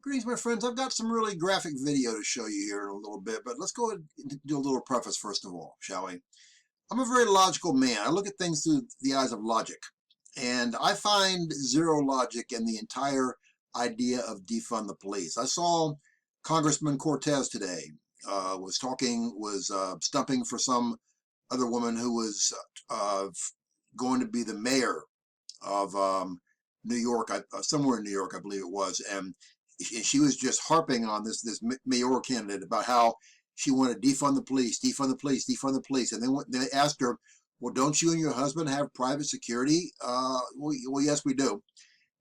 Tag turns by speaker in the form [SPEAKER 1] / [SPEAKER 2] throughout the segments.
[SPEAKER 1] Greetings, my friends. I've got some really graphic video to show you here in a little bit, but let's go ahead and do a little preface first of all, shall we? I'm a very logical man. I look at things through the eyes of logic, and I find zero logic in the entire idea of defund the police. I saw Congressman Cortez today was stumping for some other woman who was going to be the mayor of New York, somewhere in New York, I believe it was, and she was just harping on this mayoral candidate about how she wanted to defund the police, defund the police, defund the police. And then they asked her, well, don't you and your husband have private security? Well, yes, we do.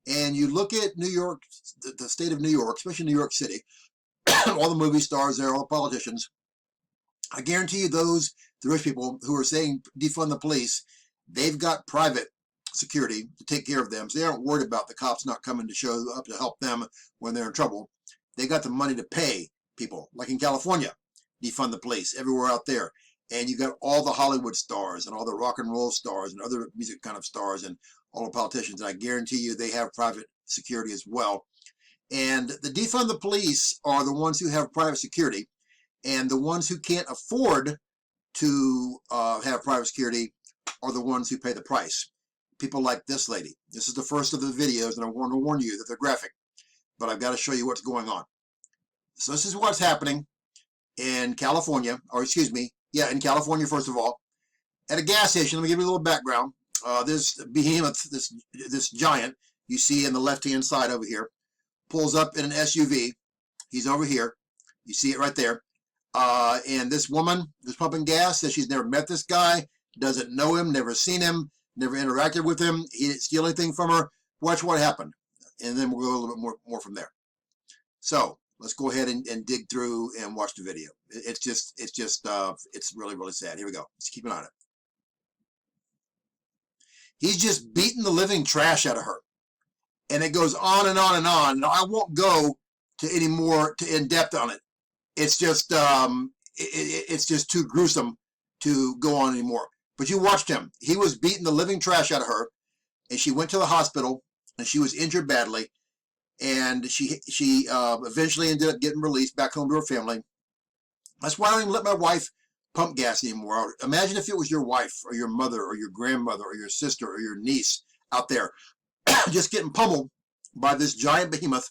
[SPEAKER 1] And you look at New York, the state of New York, especially New York City, all the movie stars there, all the politicians. I guarantee you the rich people who are saying defund the police, they've got private security to take care of them, so they aren't worried about the cops not coming to show up to help them when they're in trouble. They got the money to pay people, like in California, defund the police everywhere out there. And you got all the Hollywood stars and all the rock and roll stars and other music kind of stars and all the politicians, and I guarantee you they have private security as well. And the defund the police are the ones who have private security, and the ones who can't afford to have private security are the ones who pay the price. People like this lady. This is the first of the videos, and I want to warn you that they're graphic, but I've got to show you what's going on. So this is what's happening in California, or excuse me, in California, first of all, at a gas station. Let me give you a little background. This behemoth, this giant you see in the left-hand side over here, pulls up in an SUV. He's over here. You see it right there. And this woman who's pumping gas says she's never met this guy, doesn't know him, never seen him, never interacted with him. He didn't steal anything from her. Watch what happened, and then we'll go a little bit more from there. So let's go ahead and dig through and watch the video. It's really, really sad. Here we go. Let's keep an eye on it. He's just beating the living trash out of her, and it goes on and on and on. Now, I won't go to any more in depth on it. It's just it's just too gruesome to go on anymore. But you watched him. He was beating the living trash out of her, and she went to the hospital, and she was injured badly, and she eventually ended up getting released back home to her family. That's why I don't even let my wife pump gas anymore. Imagine if it was your wife or your mother or your grandmother or your sister or your niece out there just getting pummeled by this giant behemoth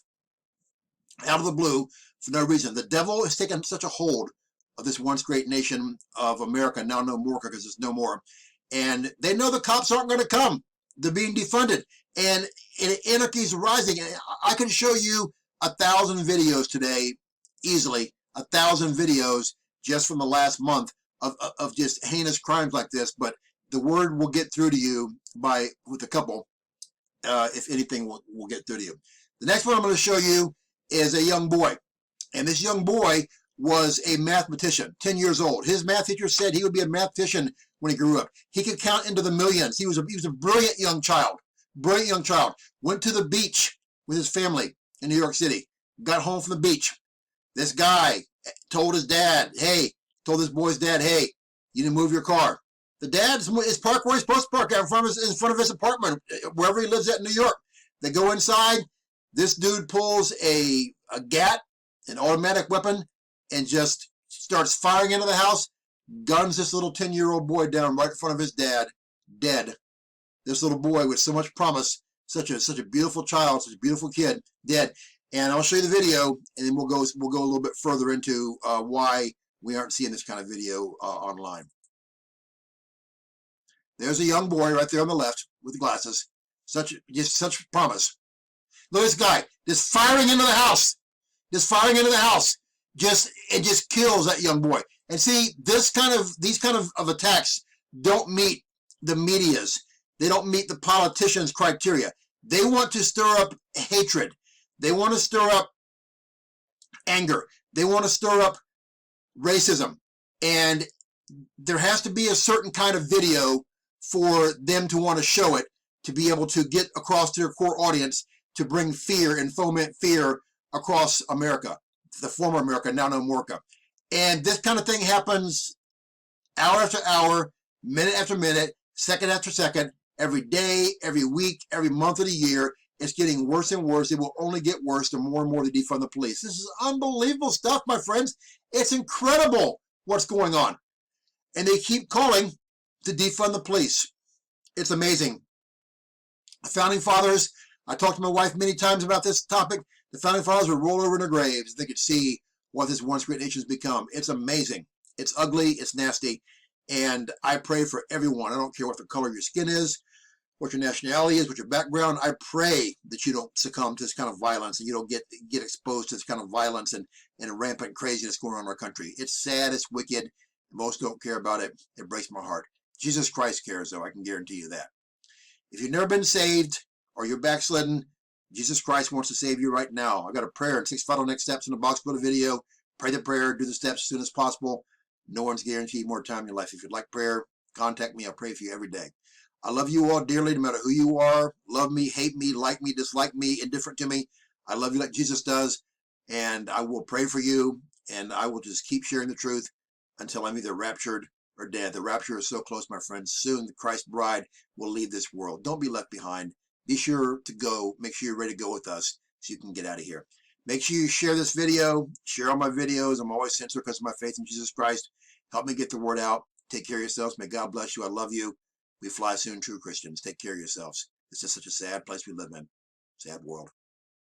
[SPEAKER 1] out of the blue for no reason. The devil has taken such a hold of this once great nation of America, now no more because there's no more. And they know the cops aren't going to come. They're being defunded. And anarchy is rising. And I can show you 1,000 videos today, easily, 1,000 videos just from the last month of just heinous crimes like this. But the word will get through to you with a couple, if anything will get through to you. The next one I'm going to show you is a young boy. And this young boy was a mathematician, 10 years old. His math teacher said he would be a mathematician when he grew up. He could count into the millions. He was a brilliant young child. Brilliant young child. Went to the beach with his family in New York City. Got home from the beach. This guy told this boy's dad, hey, you need to move your car. The dad is parked where he's supposed to park, in front of his apartment, wherever he lives at in New York. They go inside. This dude pulls a gat, an automatic weapon, and just starts firing into the house, guns this little 10-year-old boy down right in front of his dad, dead. This little boy with so much promise, such a beautiful child, such a beautiful kid, dead. And I'll show you the video, and then we'll go a little bit further into why we aren't seeing this kind of video online. There's a young boy right there on the left with the glasses, such promise. Look at this guy, just firing into the house, It just kills that young boy. And see, these kind of attacks don't meet the media's. They don't meet the politicians' criteria. They want to stir up hatred. They want to stir up anger. They want to stir up racism. And there has to be a certain kind of video for them to want to show it, to be able to get across to their core audience, to bring fear and foment fear across America, the former America, now no more. And this kind of thing happens hour after hour, minute after minute, second after second, every day, every week, every month of the year. It's getting worse and worse. It will only get worse the more and more they defund the police. This is unbelievable stuff, my friends. It's incredible what's going on. And they keep calling to defund the police. It's amazing. The Founding Fathers, I talked to my wife many times about this topic. The Founding Fathers would roll over in their graves if they could see what this once great nation has become. It's amazing. It's ugly. It's nasty. And I pray for everyone. I don't care what the color of your skin is, what your nationality is, what your background. I pray that you don't succumb to this kind of violence and you don't get exposed to this kind of violence and rampant craziness going on in our country. It's sad. It's wicked. Most don't care about it. It breaks my heart. Jesus Christ cares, though. I can guarantee you that. If you've never been saved or you're backslidden, Jesus Christ wants to save you right now. I got a prayer and 6 final next steps in the box below the video. Pray the prayer. Do the steps as soon as possible. No one's guaranteed more time in your life. If you'd like prayer, contact me. I'll pray for you every day. I love you all dearly, no matter who you are. Love me, hate me, like me, dislike me, indifferent to me. I love you like Jesus does. And I will pray for you. And I will just keep sharing the truth until I'm either raptured or dead. The rapture is so close, my friends. Soon the Christ bride will leave this world. Don't be left behind. Be sure to go. Make sure you're ready to go with us so you can get out of here. Make sure you share this video. Share all my videos. I'm always censored because of my faith in Jesus Christ. Help me get the word out. Take care of yourselves. May God bless you. I love you. We fly soon, true Christians. Take care of yourselves. This is such a sad place we live in. Sad world.